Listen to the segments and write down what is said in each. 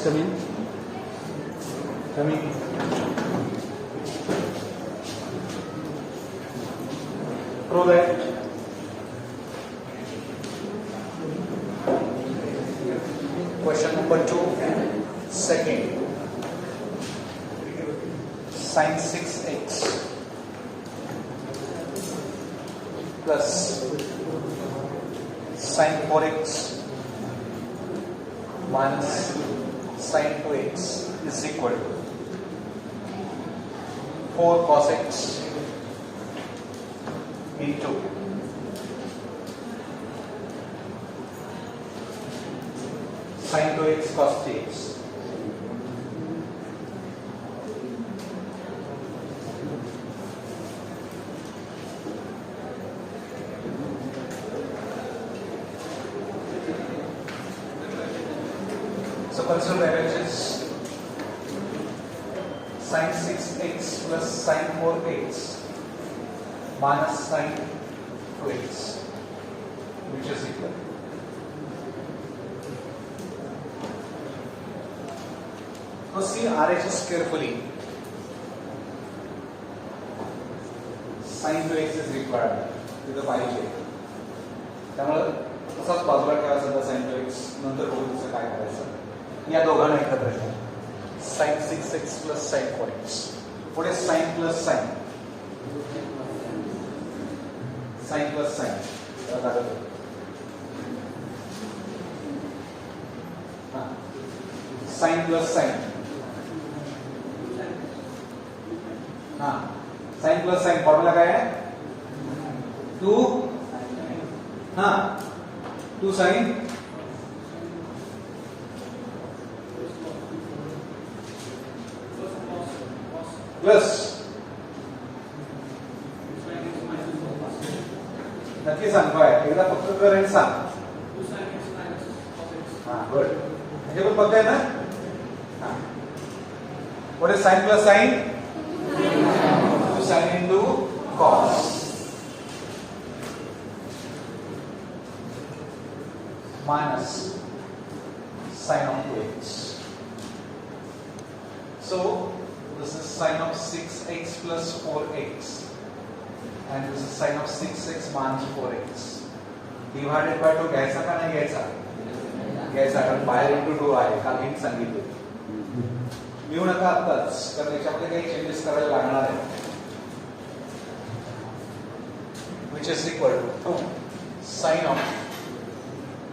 come in. Coming. Prove that. Question number 2, second. Sin 6x plus sin 4x minus sin 2x is equal to 4 cos x into sin 2x cos 3x. So consider LHS sin 6x plus sin 4x minus sin 2x, which is equal. Now see RHS carefully. Sin 2x is required with the पाहिजे. त्यामुळे तसाच बाजूला ठेवायचा sin 2x नंतर बघू त्याचं काय करायचं. या दोघांना एकत्र ठेवा. sin 6x plus sin 4x. पुढे sin plus sin. Sin plus sin. Sin plus sin. Sin plus sin formula काय आहे? 2 sin प्लस नक्की सांग काय एकदा फक्त कर आणि सांग. गुड. हे पण पक्का आहे ना? What is sin plus sin? 2 sin into cos minus sin of 2x. So this is sin of 6x plus 4x and this is sin of 6x minus 4x divided by 2 घ्यायचा का नाही घ्यायचा? घ्यायचा, कारण बाहेर into 2 आहे, काल hint सांगितलं. लिहू नका आत्ताच, कारण याच्यामध्ये काही चेंजेस करायला लागणार आहे. which is equal to sin of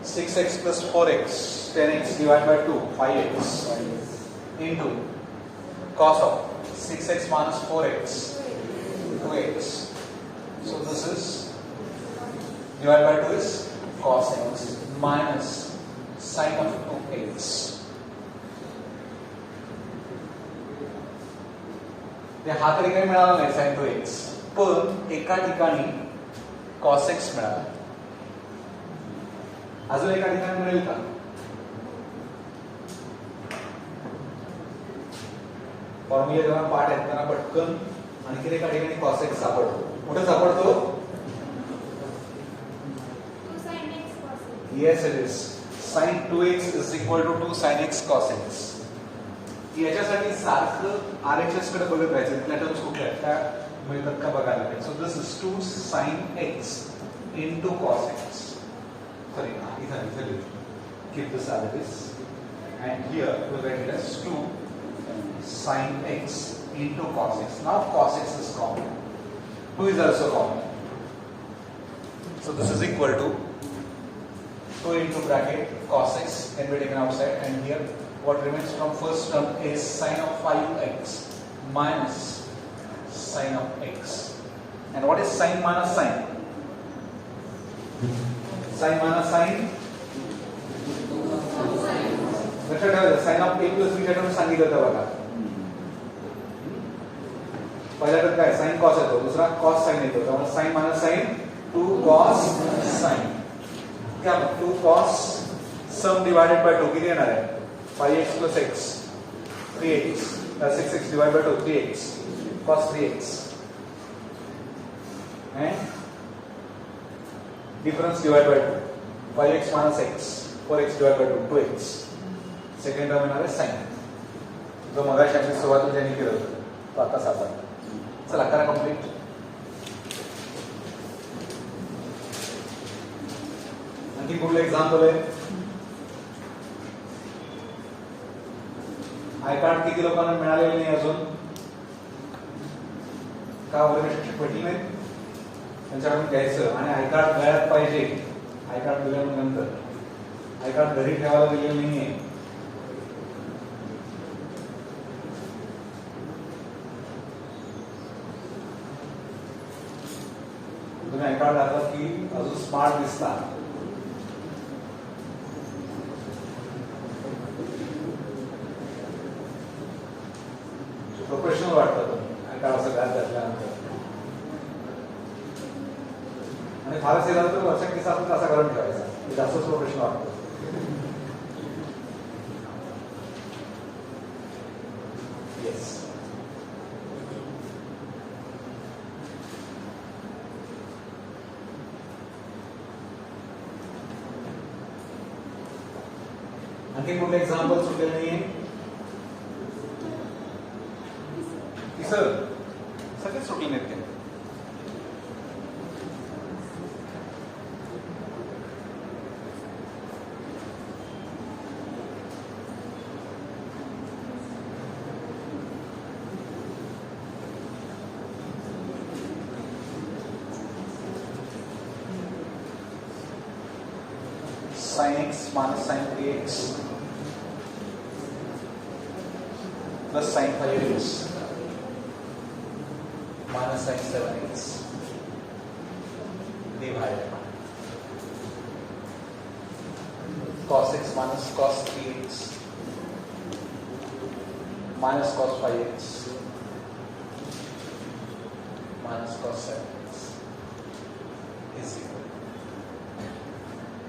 6x plus 4x 10x divided by 2 5x into cos of 6x minus 4x 2x. So this is divided by 2 is cos x minus sin of 2x. ते हा तरी काही मिळाला नाही sin 2x, पण एका ठिकाणी cos x मिळाला. अजून एका ठिकाणी मिळेल का? फॉर्म्युला जेव्हा पाठ आहेत त्यांना पटकन आणखी एका ठिकाणी cos x सापडतो. कुठे सापडतो? Yes, it is. Sin 2x is equal to 2 sin x cos x. याच्यासाठी सारखं RHS कडे बघत राहायचं. त्या टर्म्स कुठल्या आहेत त्या मिळतात का बघायला पाहिजे. So this is 2 sin x into cos x. Sorry, इथं keep this as it is. And here we write it as 2 sin x into cos x. Now cos x is common. 2 is also common. So this is equal to 2 into bracket cos x can be taken outside, and here what remains from first term is sin of 5x minus sin of x. And what is sin minus sin? Sin minus sin? लक्षात ठेवायचं, sin of a plus b च्या term सांगितलं होतं बघा. पहिला term काय sin cos येतो, दुसरा cos sin येतो. त्यामुळे sin minus sin 2 cos sin. क्या 2 cos sum divided by 2 किती येणार आहे? 5x plus x 3x 6x divided by 2 3x cos 3x and difference divided by 2 5x minus x 4x divided by 2 2x. Second term येणार आहे sign, जो मगाशी आपली सुरुवात ज्यांनी केलं होतं तो आता सापडला. चला करा कंप्लीट. आणखी कुठलं एक्झाम्पल आहे? आय कार्ड किती लोकांना मिळालेलं नाही अजून? का वगैरे पटली नाही? त्यांच्याकडून घ्यायचं आणि आय कार्ड मिळायला पाहिजे. आय कार्ड दिल्यानंतर आय कार्ड घरी ठेवायला दिलेलं नाहीये. तुम्ही आय कार्ड दाखवा की अजून स्मार्ट दिसता. प्रोफेशनल वाटतं आय कार्ड असं घात घातल्यानंतर. आणि फारच हे झालं तर वर्षात किस्सा आपण असा करून ठेवायचा, जास्तच प्रोफेशनल वाटतं. येस. आणखी कुठले एक्झाम्पल सुटलेले नाहीये? सर सगळे सुटले नाहीत ते. sin x minus sin 3x plus sin 5x minus sin 7x divided cos x minus cos 3x minus cos 5x minus cos 7x is equal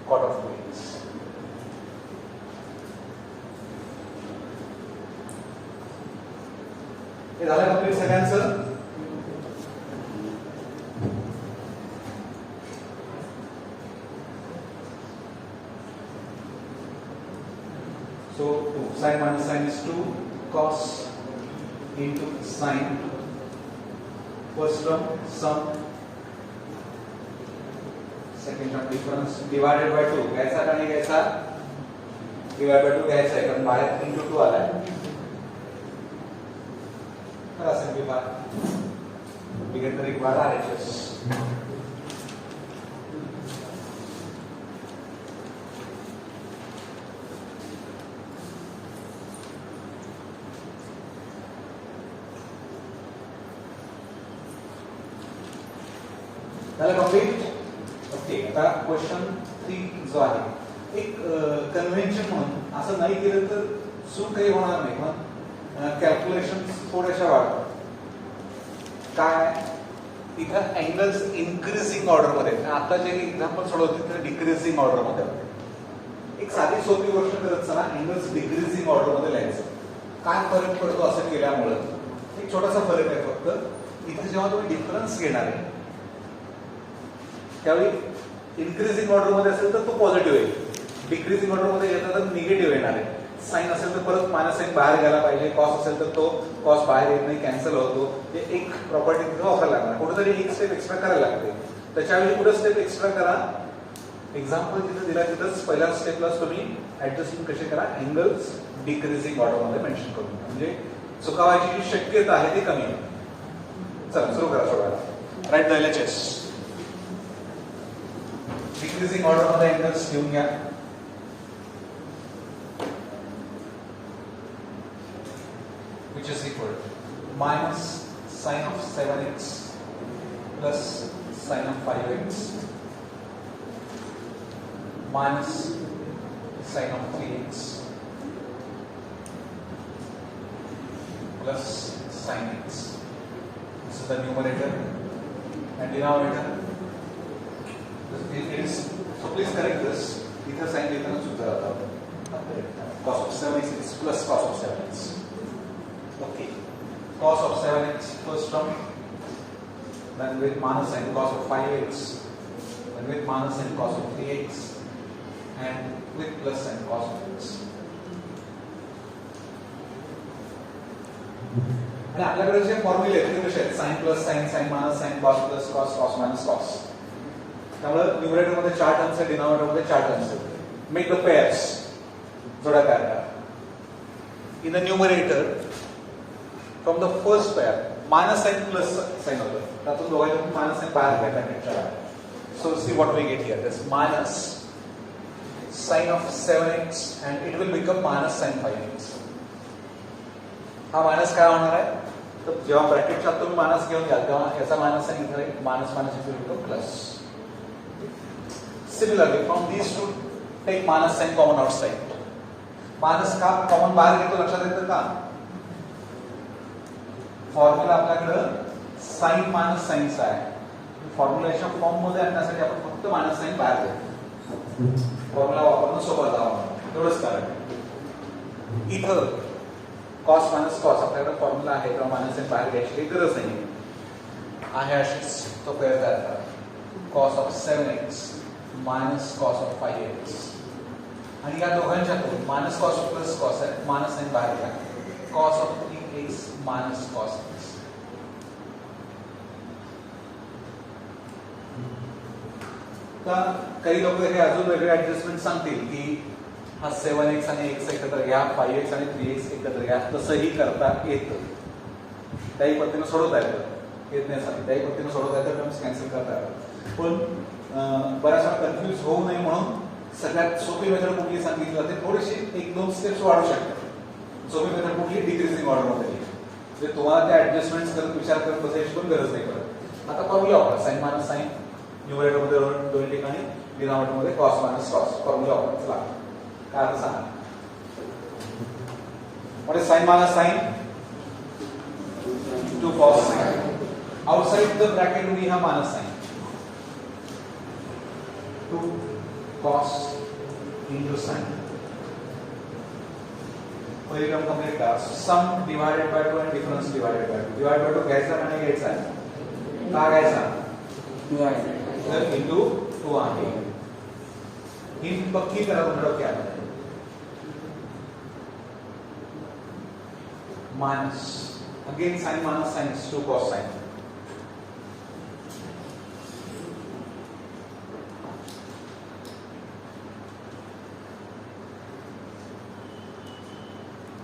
cot of 2x. हे झालं complete सगळ्यांचं? So 2 sin minus sin is 2 cos into sin. First term sum, second term difference divided by 2. घ्यायचा का नाही घ्यायचा? Divide by 2 घ्यायचा आहे कारण बाहेर into 2 आलाय. करा simplify. We get the required RHS. झालं कंप्लीट? ओके. आता क्वेश्चन 3 जो आहे एक कन्व्हेन्शन म्हणून असं नाही केलं तर चूक काही होणार नाही, पण कॅल्क्युलेशन थोड्याशा वाढतात. काय इथं अँगल्स इन्क्रीजिंग ऑर्डर मध्ये, आता जे एक्झाम्पल सोडवते तर डिक्रीजिंग ऑर्डर मध्ये. एक साधी सोपी गोष्ट करत चला, अँगल्स डिक्रीजिंग ऑर्डर मध्ये लिहायचं. काय फरक पडतो असं केल्यामुळे? एक छोटासा फरक आहे फक्त. इथे जेव्हा तुम्ही डिफरन्स घेणार आहे त्यावेळी इन्क्रीजिंग ऑर्डर मध्ये असेल तर तो पॉझिटिव्ह येईल, डिक्रीजिंग ऑर्डर मध्ये येतात तर निगेटिव्ह येणार आहे. साइन असेल तर परत मायनस साइन बाहेर गेला पाहिजे, कॉस असेल तर तो कॉस बाहेर येत नाही, कॅन्सल होतो. हे एक प्रॉपर्टी तिथे वापरायला लागणार, कुठेतरी एक स्टेप एक्स्ट्रा करायला लागते. त्याच्यावेळी पुढे स्टेप एक्स्ट्रा करा. एक्झाम्पल जिथे दिला तिथंच पहिल्या स्टेपला तुम्ही ऍडजस्टमेंट कसे करा, अँगल्स डिक्रीजिंग ऑर्डर मध्ये मेन्शन करून, म्हणजे चुकावायची जी शक्यता आहे ती कमी आहे. चला सुरू करा सोडवायला. Write the LHS. Decreasing order मध्ये अँगल्स घेऊन घ्या. Which is equal to minus sin of 7x plus sin of 5x minus sin of 3x plus sin x. This is the numerator and denominator. It is, so please correct this. Either sin difference with the cos of 7x is plus cos of 7x. Okay, cos of 7x first term, then with minus sin cos of 5x, then with minus sin cos of 3x, and with plus sin cos of x. आणि आपल्याकडे जे फॉर्म्युले आहेत ते कसे आहेत, sine plus sine, sine minus sine, cos plus cos, cos minus cos. त्यामुळे numerator मध्ये 4 terms आहेत, denominator मध्ये 4 टर्म्स आहेत. मेक द पेअर्स, जोड्या तयार करा. In the numerator from the first pair minus sine plus sine होतं, त्यातून दोघांच्यातून मायनस साइन बाहेर घ्या ब्रॅकेटच्या बाहेर. So see what we get here. This minus sine of 7x and it will become minus sine 5x. हा minus काय होणार आहे, तर जेव्हा ब्रॅकेटच्या तुम्ही मायनस घेऊन घ्याल तेव्हा याचा मायनस साइन इथे minus minus it will become plus. Similarly from these two take minus sign common outside. Minus का कॉमन बाहेर घेतो लक्षात येतं का, फॉर्म्युला आपल्याकडे साइन मायनस साइनचा आहे. फॉर्म्युलेच्या फॉर्म मध्ये आणण्यासाठी आपण फक्त मायनस साइन बाहेर घेतो. फॉर्म्युला वापरणं सोपं जावं एवढंच कारण. इथं कॉस मायनस कॉस आपल्याकडे फॉर्म्युला आहे तेव्हा मायनस साइन बाहेर घ्यायची काही गरज नाही आहे. अशीच तो पेअर तयार करा. Cos of 7x minus cos of 5x आणि या दोघांच्यातून मायनस कॉस प्लस कॉस आहे, मायनस साइन बाहेर घ्या. Cos of 3x minus cos x. काही लोक हे अजून वेगळे ऍडजस्टमेंट सांगतील की हा 7x आणि x एकत्र घ्या, 5x आणि 3x एकत्र घ्या, तसंही करता येतं. त्याही पद्धतीने सोडवता येतं, येत नाही सांगितलं त्याही पद्धतीने सोडवता येतं, टर्म्स कॅन्सल करता येतात. पण बऱ्याच वेळा कन्फ्युज होऊ नये म्हणून सगळ्यात सोपी मेथड कुठली सांगितली जाते, थोडीशी 1-2 स्टेप्स वाढू शकतात. सोपी मेथड कुठली, डिक्रीजिंग ऑर्डरमध्ये, म्हणजे तुम्हाला त्या ऍडजस्टमेंट्स करत विचार करत बसायची पण गरज नाही पडत. आता फॉर्म्युला वापरा, साइन मायनस साइन, न्यूमरेटर मध्ये दोन ठिकाणी, डिनॉमिनेटर मध्ये कॉस मायनस कॉस. फॉर्म्युला वापरायचा लागतो. काय आता सांगा, what is sin minus sin? 2 cos sin. Outside the bracket we have minus sin. 2 cos into sin. पहिली टर्म कंप्लीट करा. सम divided by 2 and difference divided by 2. Divide by 2 घ्यायचा का नाही घ्यायचा, का घ्यायचा, तर इंटू 2 आहे. ही पक्की करा तुमच्या डोक्यात. Minus again sin minus sin is 2 cos sin.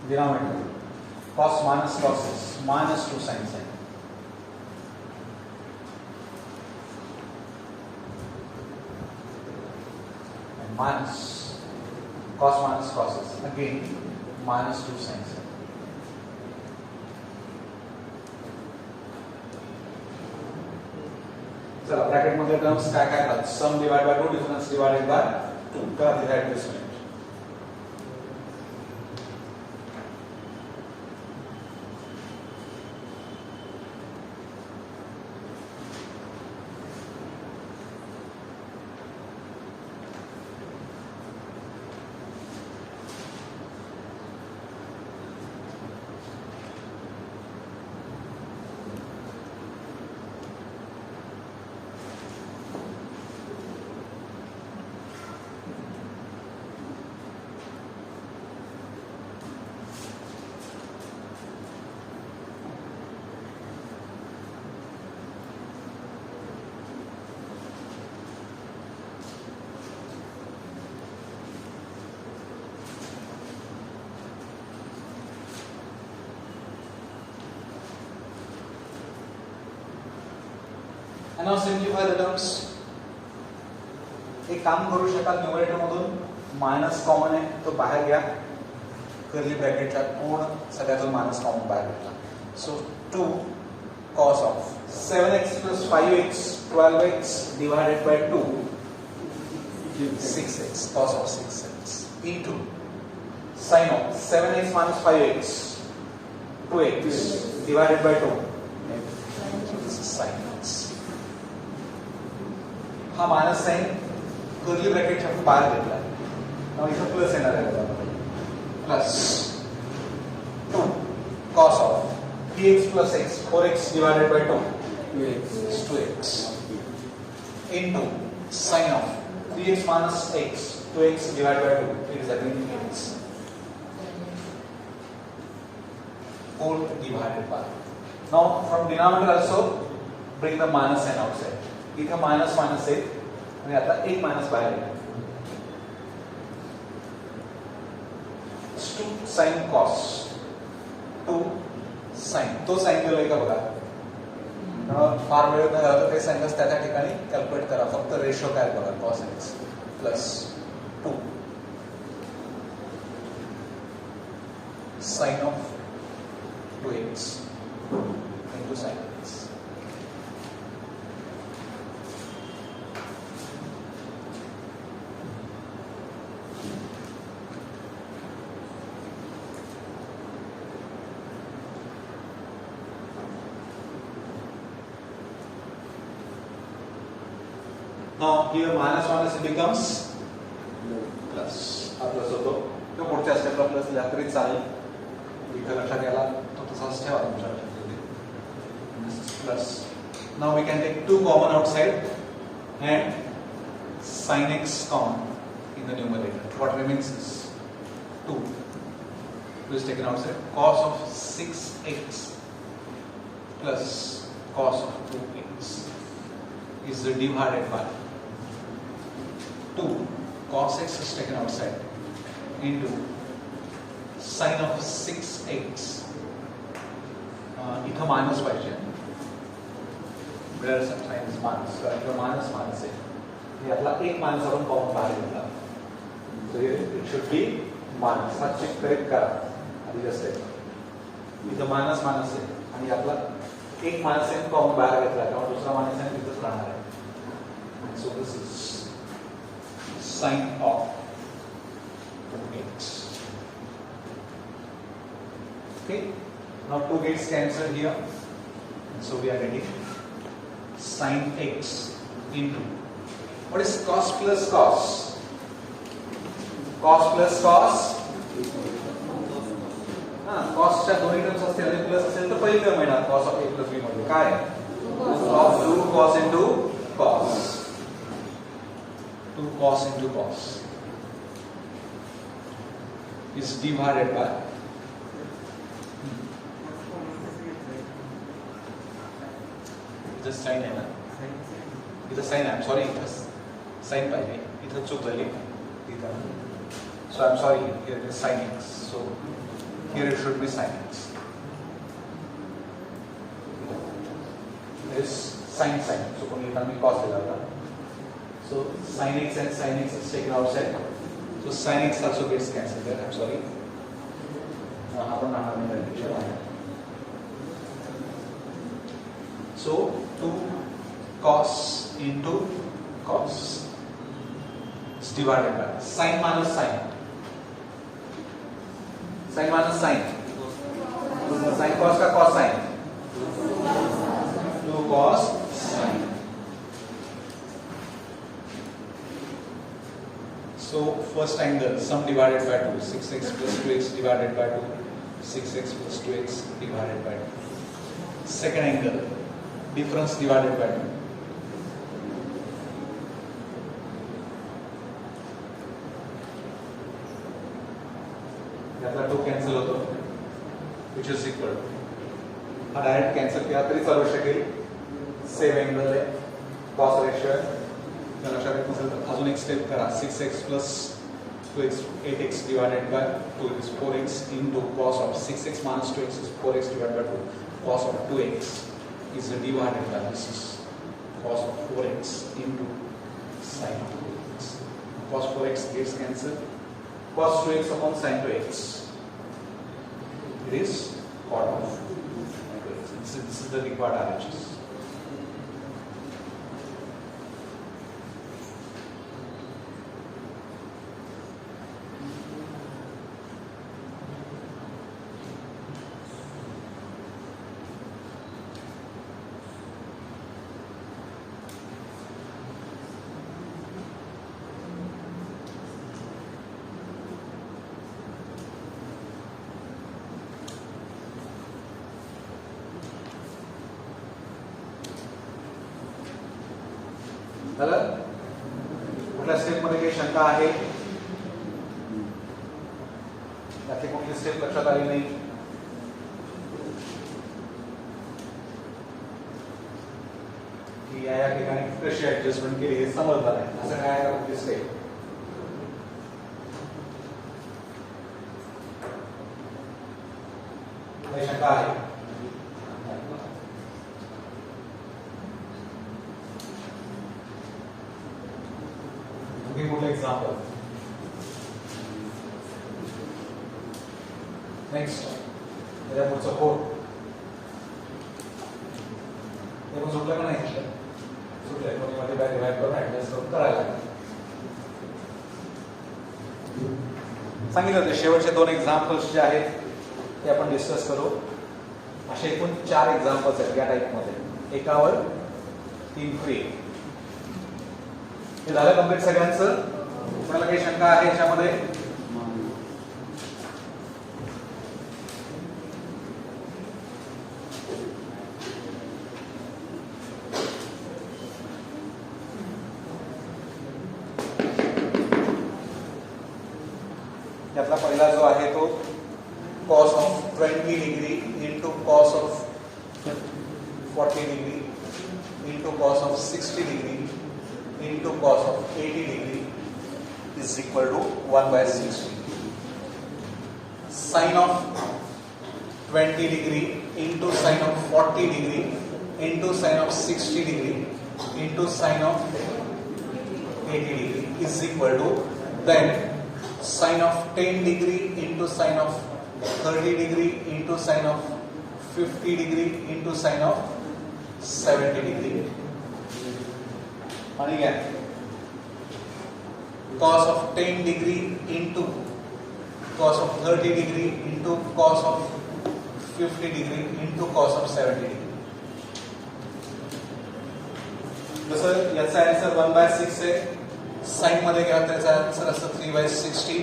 Denominator cos minus cos is minus 2 sin sin. And minus cos minus cos is again minus 2 sin sin. चला ब्रॅकेट मध्ये टर्म्स काय काय आहेत, sum divide by 2, difference divided by 2. करा तिथे adjustment. And now simplify the terms. एक काम करू शकाल, न्यूमरेटर मधून मायनस कॉमन आहे तो बाहेर घ्या, कर्ली ब्रॅकेटच्या पूर्ण सगळ्यातून मायनस कॉमन बाहेर घेतला. सो 2 cos of 7x plus 5x 12x divided by 2 6x cos of 6x into sin of 7x minus 5x 2x divided by 2. This is sin x. हा मायनस साइन कर्ली ब्रॅकेटच्या बाहेर घेतला, मग इथं plus येणार आहे, plus 2 cos of 3x plus x 4x divided by 2 is 2x into sin of 3x minus x 2x divided by 2 it is again x. 4 divided by. Now from denominator also bring the minus sign outside. इथे minus minus आहे आणि आता एक minus बाहेर आहे. 2 sin cos 2 sin तो sign दिलाय का बघा. फार वेळ न घालता ते साइन त्या त्या ठिकाणी कॅल्क्युलेट करा. फक्त रेशो काय बघा cos x plus 2 sin of 2x into sin x. Now here minus minus becomes plus. हा प्लस होतो. तो पुढच्या स्टेपला प्लस दिला तरी चालेल. इथे लक्षात घ्यायला तो तसाच ठेवा तुमच्या लक्षात. This is plus. Now we can take 2 common outside and sin x common in the numerator. What remains is 2. 2 is taken outside. Cos of 6x plus cos of 2x is divided by 2 cos x is taken outside into sin of 6x. इथं minus पाहिजे. Where some sign is minus. कारण इथं minus minus आहे. हे आपला एक minus आपण common बाहेर घेतला. So here it should be minus. हा चेक करेक्ट करा. आधी कसं आहे. इथं मायनस मायनस आहे आणि आपला एक मायनस आहे कॉमन बाहेर घेतला किंवा दुसरा मायनस आहे तिथंच राहणार आहे. So this is sin of 2x. Okay. Now 2 gets cancelled here. So we are getting sin x into what is cos plus cos? Cos plus cos. Cos च्या दोन्ही टर्म्स असतील आणि प्लस असेल तर पहिली टर्म येणार cos of a plus b मध्ये काय? Cos 2 cos into cos. 2 cos into cos is divided by just sin है ना. इथं sin I'm sorry इथं sin पाहिजे. इथं चूक झाली इथं. So I'm sorry here it is sin x. So here it should be sin x. This sin. So कोणी इथं मी cos दिला होता. So sin x and sin x is taken outside. So sin x also gets cancelled there. I'm sorry. So 2 cos into cos is divided by sin minus sin. Sin minus sin. Sin cos का cos sin. 2 cos sin. So first angle sum divided by 2, 6x plus 2x divided by 2, 6x plus 2x divided by 2. Second angle difference divided by 2. यातला 2 cancel होतो, which is equal to. हा direct cancel केला तरी चालू शकेल. Same angle आहे, cos ratio आहे. लक्षात येत नसेल तर अजून एक स्टेप करा. 6x plus 2x 8x divided by 2 is 4x into cos of 6x minus 2x is 4x divided by 2. Cos of 2x is divided by this is cos of 4x into sin of 2x. Cos 4x gets cancelled. Cos 2x upon sin 2x. It is cot of 2x. This is the required RHS. झालं? कुठल्या step मध्ये काही शंका आहे? याची कुठली step लक्षात आली नाही? की या ठिकाणी कशी ऍडजस्टमेंट केली हे समजलं नाही असं काय दिसतंय शंका आहे कुठलं एक्झाम्पल नेक्स्ट त्याच्या पुढचं कोड हे पण सुटलं का नाही सुटलंय मग मध्ये काय डिवाइड करून ऍडजस्ट करून करायला सांगितलं होतं शेवटचे 2 एक्झाम्पल्स जे आहेत ते आपण डिस्कस करू असे एकूण 4 एक्झाम्पल्स आहेत या टाईपमध्ये एकावर 3 फ्री हे झालं कंप्लीट सगळ्यांचं तुम्हाला काही शंका आहे याच्यामध्ये त्यातला पहिला जो आहे तो cos of 20 degree into cos of 40 degree into cos of 60 degree into cos of 80 degree is equal to 1 by 60. Sin of 20 degree into sin of 40 degree into sin of 60 degree into sin of 80 degree is equal to then sin of 10 degree into sin of 30 degree into sin of 50 degree into sin of 70 degree. And again, cos of 10 degree into cos of 30 degree into cos of 50 degree into cos of 70 degree. जसं याचा answer 1/6 आहे sign मध्ये घ्या त्याचा answer असं 3/60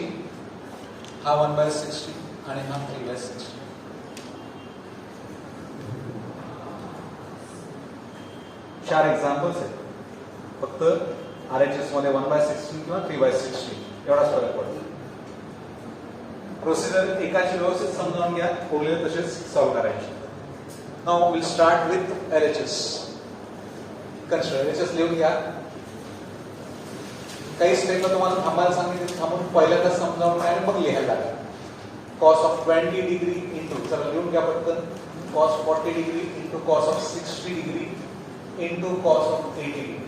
हा 1/60 आणि हा 3/60 4 एक्झाम्पल्स आहेत फक्त RHS मध्ये 1/60 किंवा 3/60 एवढाच फरक पडतो प्रोसिजर एकाची व्यवस्थित समजावून घ्या पुढे तसेच सॉल्व्ह करायचे now will start with LHS consider LHS लिहून घ्या काही स्टेपला तुम्हाला थांबायला सांगितलं थांबून पहिल्यांदा समजावून काय मग लिहायला लागेल cos of 20 degree into चला लिहून घ्या पटकन cos 40 degree into cos of 60 degree into cos of 80 degree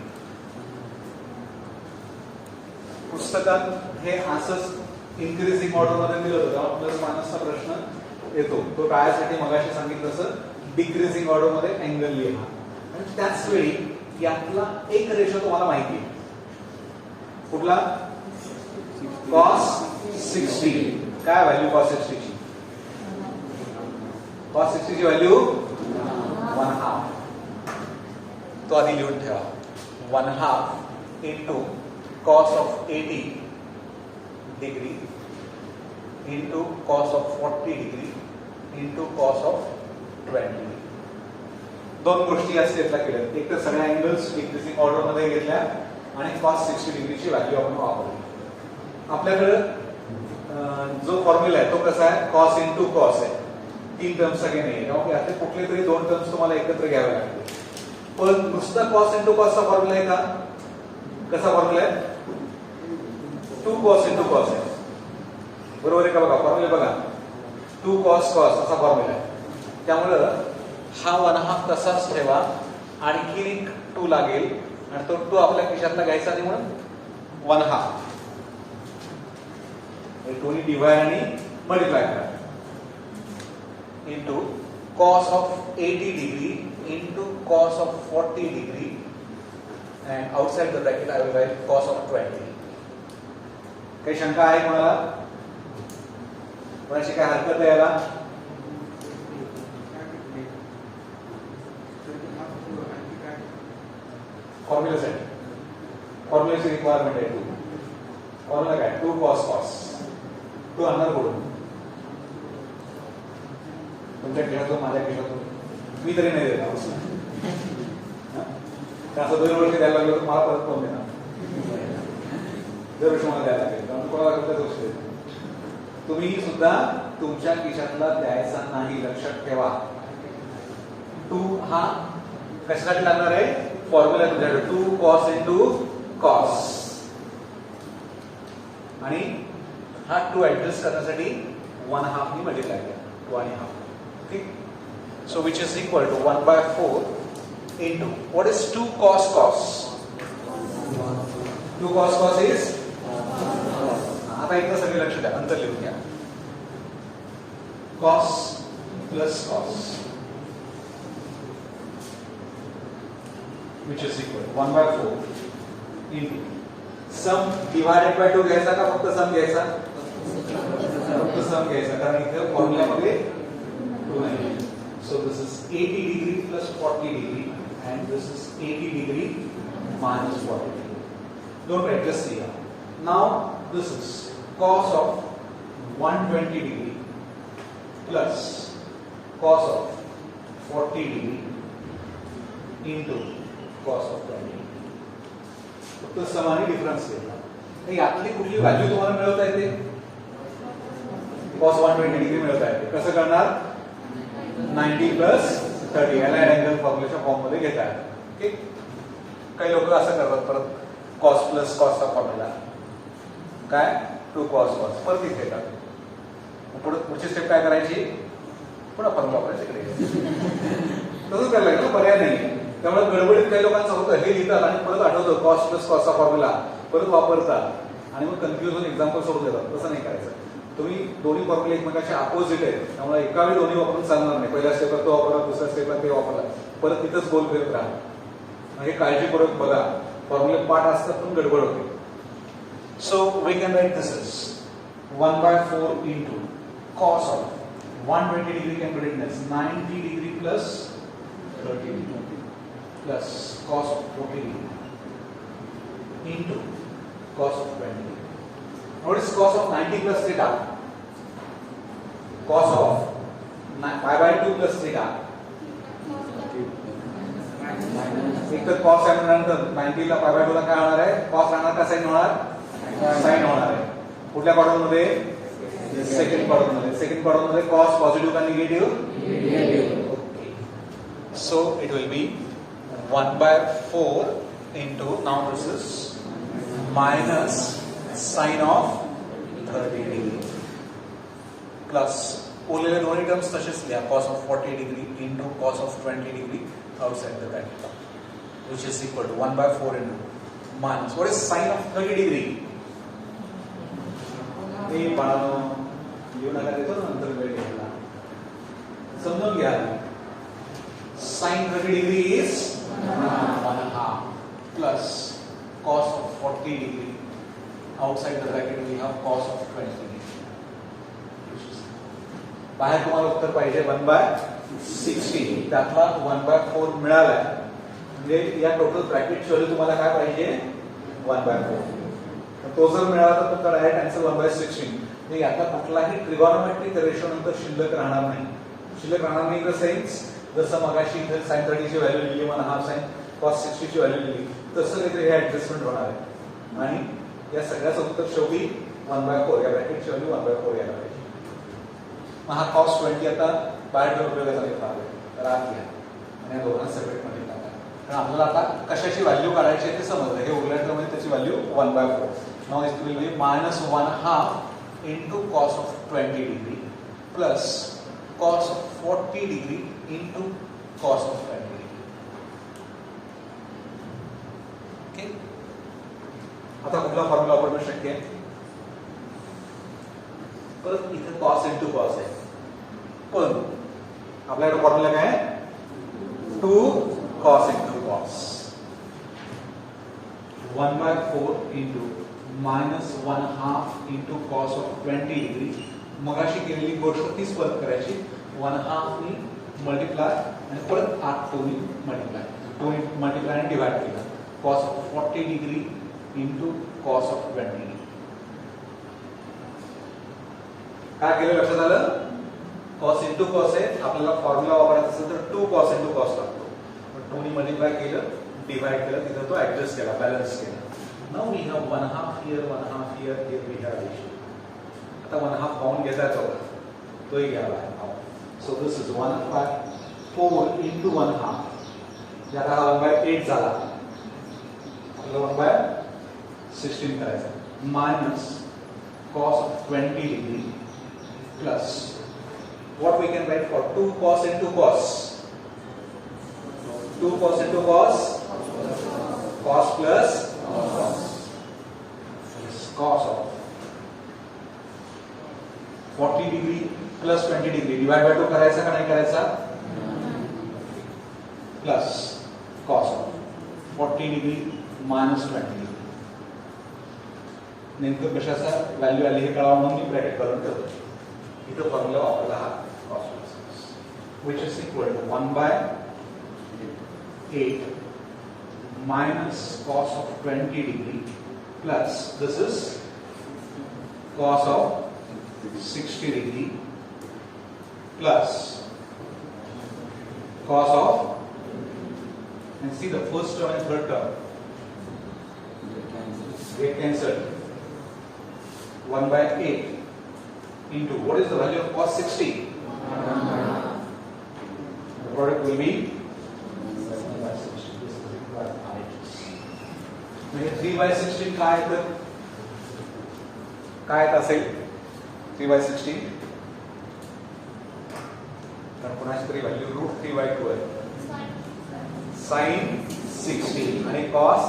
पुस्तकात हे असंच इन्क्रीजिंग ऑर्डर मध्ये दिलं होतं तेव्हा प्लस मायनसचा प्रश्न येतो तो टाळण्यासाठी मगाशी सांगितलं तसं डिक्रीजिंग ऑर्डर मध्ये अँगल लिहा आणि त्याच वेळी यातला एक रेशो तुम्हाला माहिती आहे कुठला cos 60 काय व्हॅल्यू cos 60 ची cos 60 ची व्हॅल्यू 1/2 तो आधी लिहून ठेवा 1/2 into cos of 80 degree into cos of 40 degree into cos of 20 दोन गोष्टी या स्टेपला केल्या एक तर सगळ्या अँगल्स डिक्रीजिंग ऑर्डर मध्ये घेतल्या आणि cos 60 डिग्रीची व्हॅल्यू आपण वापरली आपल्याकडे जो फॉर्म्युला आहे तो कसा आहे cos into cos आहे 3 टर्म्स सगळे नाही त्यामुळे यातले कुठले तरी 2 टर्म्स तुम्हाला एकत्र घ्यावे लागतील पण नुसता cos into cos चा फॉर्म्युला आहे का कसा फॉर्म्युला आहे 2 cos into cos आहे बरोबर आहे का बघा फॉर्म्युला बघा 2 cos cos असा फॉर्म्युला आहे त्यामुळे हा 1/2 तसाच ठेवा आणखी एक 2 लागेल आणि तो 2 आपल्या खिशातला घ्यायचा आणि म्हणून 1/2 दोन्ही डिवाइड आणि मल्टिप्लाय करा into cos of 80 degree into cos of 40 degree and outside the bracket I will write cos of 20 काही शंका आहे कोणाला कोणाची काय हरकत आहे याला फॉर्म्युलासाठी फॉर्म्युलाची रिक्वायरमेंट आहे 2 फॉर्म्युला काय 2 cos cos तो आणणार कुठून तुमच्या खिशातून माझ्या खिशातून मी तरी नाही देणार असं 2 वर्ष द्यायला लागलं तर मला परत कोण देणार 2 वर्ष मला द्यायला लागेल कारण कोणाला कुठल्याच गोष्ट देत तुम्ही सुद्धा तुमच्या खिशातला द्यायचा नाही लक्षात ठेवा 2 हा कशासाठी लागणार आहे फॉर्म्युला तुझ्याकडे 2 cos into cos आणि हा 2 ऍडजस्ट करण्यासाठी 1/2 नी मल्टिप्लाय करा 2.5. Okay, so which is equal to 1/4 into what is 2 cos cos? 2 cos cos is आता एकदा सगळे लक्ष द्या, अंतर लिहून घ्या. cos plus cos which is equal to 1/4 into sum divided by 2 घ्यायचा का फक्त सम घ्यायचा? फक्त सम घ्यायचा, कारण इथे फॉर्म्युला मध्ये 2 नाही. So this is 80 degree plus 40 degree and this is 80 degree minus 40 degree. Don't write, just see here. Now this is cos of 120 degree plus cos of 40 degree into cos of 20. फक्त समान difference घेतला. यातली कुठली value तुम्हाला मिळवता येते? cos 120 degree मिळवता येते. कसं करणार? 90 plus 30 याला अँगल फॉर्म्युलेच्या फॉर्म मध्ये घेतात. ओके, काही लोक असं करतात, परत cos plus cos चा फॉर्म्युला काय 2 cos cos परत इथे घेतात. पुढची स्टेप काय करायची? पुन्हा फॉर्म्युला वापरायचा इकडे. तसंच करायला लागेल, पर्याय नाही. त्यामुळे गडबडीत काही लोकांचं होतं, हे लिहितात आणि परत आठवतं cos plus cos चा फॉर्म्युला परत वापरतात आणि मग कन्फ्युज होऊन एक्झाम्पल सोडून देतात. तसं नाही करायचं. तुम्ही दोन्ही फॉर्म्युले एकमेकांचे अपोजिट आहेत, त्यामुळे एका वेळी दोन्ही वापरून चालणार नाही. पहिल्या स्टेपला तो वापरला, दुसऱ्या स्टेपला ते वापरला, परत तिथंच गोल फिरत राहा. हे काळजीपूर्वक बघा, फॉर्म्युले पाठ असतात पण गडबड होते. So we can write this is 1/4 into cos of 120 degree can be written as 90 degree plus 30 degree plus cos of 40 degree into cos of 20 degree. What is cos of 90 plus theta? Cos of pi by 2 plus theta. एक तर cos आहे म्हणल्यानंतर 90 ला pi by 2 ला काय होणार आहे? cos राहणार का sin होणार? sin होणार आहे. कुठल्या क्वाड्रंट मध्ये? सेकंड क्वाड्रंट मध्ये. सेकंड क्वाड्रंट मध्ये cos पॉझिटिव्ह का negative? Negative. Okay, so it will be 1/4 into, now this is minus sin of 30 degree plus उरलेले दोन्ही टर्म्स तसेच लिहा, cos of 40 degree into cos of 20 degree outside the bracket, which is equal to 1/4 into minus what is sin of 30 degree? हे बाळांनो लिहू नका, देतो नंतर वेळ घ्यायला, समजून घ्या. sin 30 degree is 1/2 plus cos of 40 degree outside the bracket we have cos of 20 degree. बाहेर तुम्हाला उत्तर पाहिजे 1/60, त्यातला 1/4 मिळालाय, म्हणजे या टोटल ब्रॅकेटची व्हॅल्यू तुम्हाला काय पाहिजे? 1/4. तो जर मिळाला तर तुमचा डायरेक्ट आन्सर 1/16. म्हणजे यातला कुठलाही ट्रिगोनोमेट्रिक रेशो नंतर शिल्लक राहणार नाही. शिल्लक राहणार नाही इन द सेन्स, जसं मगाशी इथे sin 30 ची व्हॅल्यू लिहिली, 1/2 sin cos 60 ची व्हॅल्यू लिहिली, तसं काहीतरी हे ऍडजस्टमेंट होणार आहे. आणि या सगळ्याचं उत्तर शेवटी 1/4, या ब्रॅकेटची व्हॅल्यू 1/4 यायला पाहिजे. मग हा cos 20 आता बाहेर उपयोगाचा घेतला आहे, तर आत घ्या आणि या दोघांना सेपरेट मध्ये टाका. कारण आपल्याला आता कशाची व्हॅल्यू काढायची आहे ते समजलं. हे उरल्या टर्ममध्ये त्याची value 1/4. Now it will be -1/2 into cos of 20 degree plus cos of 40 degree into cos of 20 degree. Okay, आता कुठला फॉर्म्युला वापरणं शक्य आहे? परत इथे cos into cos आहे, पण आपल्याकडे फॉर्म्युला काय आहे? 2 cos into cos. 1/4 into -1/2 into cos of 20 degree. मगाशी केलेली गोष्ट तीच परत करायची. 1/2 नी मल्टिप्लाय आणि परत 8 नी मल्टिप्लाय, 2 मल्टिप्लाय आणि डिवाइड केला. cos of 40 degree into cos of 20 degree. काय केलं लक्षात आलं? cos into cos आहे, आपल्याला फॉर्म्युला वापरायचा असेल तर 2 cos into cos लागतो. पण 2 नी मल्टिप्लाय केलं, डिवाइड केलं, तिथं तो ऍडजस्ट केला, बॅलन्स केला. Now we have 1/2 here, 1/2 here, here we have addition. आता 1/2 पाऊंड घेतायचा होता, तोही घ्यावा आहे. So this is 1/4 into 1/2 ज्यादा हा 1/8 झाला, आपल्याला 1/16 करायचा, minus cos of 20 degree plus what we can write for 2 cos into cos, 2 cos into cos, cos plus cos, cos of 40 degree plus 20 degree divide by 2 करायचा का नाही करायचा, plus cos of 40 degree minus 20 degree. नेमकं कशाचा value आली हे कळावं म्हणून मी bracket करून ठेवतो. इथं फॉर्म्युला वापरला हा cos which is equal to 1/8 minus cos of 20 degree plus this is cos of 60 degree plus cos of, and see the first term and third term get cancelled. 1/8 into what is the value of cos 60? The product will be 3/16 काय तर काय असेल 3/16 तर कोणाची तरी value √3/2 आहे, sin 60 आणि cos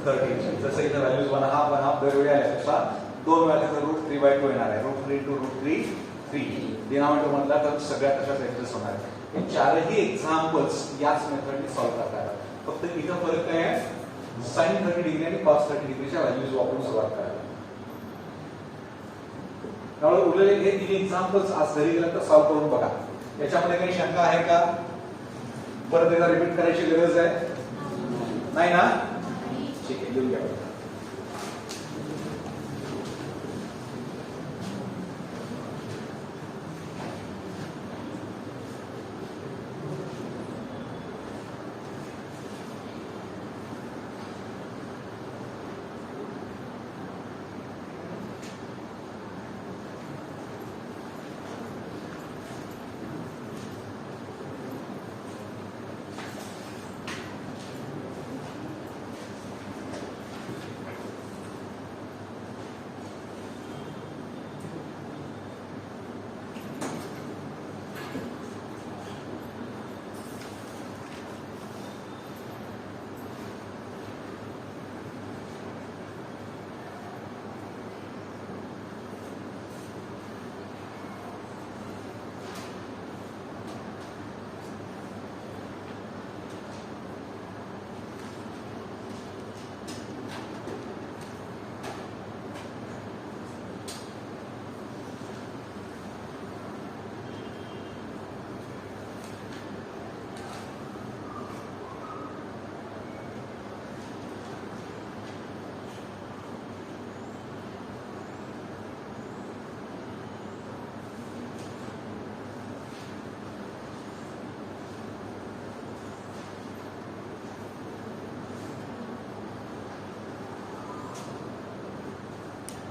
30. जसं इथं व्हॅल्यूज 1/2 दरवेळी आल्यापेक्षा दोन व्हॅल्यू √3/2 येणार आहे. √3 to √3 3 डिनॉमिनेटर मधला तर सगळ्या कशाच ऍडजस्ट होणार आहे. हे चारही एक्झाम्पल्स याच मेथडने सॉल्व्ह करता येतात. फक्त इथं फरक काय आहे, sin 30 डिग्री आणि cos 30 डिग्रीच्या व्हॅल्यूज वापरून सुरुवात करायला. त्यामुळे उरलेले हे 3 एक्झाम्पल्स आज घरी गेलं तर सॉल्व्ह करून बघा. याच्यामध्ये काही शंका आहे का, परत एकदा रिपीट करायची गरज आहे नाही ना, ठीक आहे लिहून घ्या.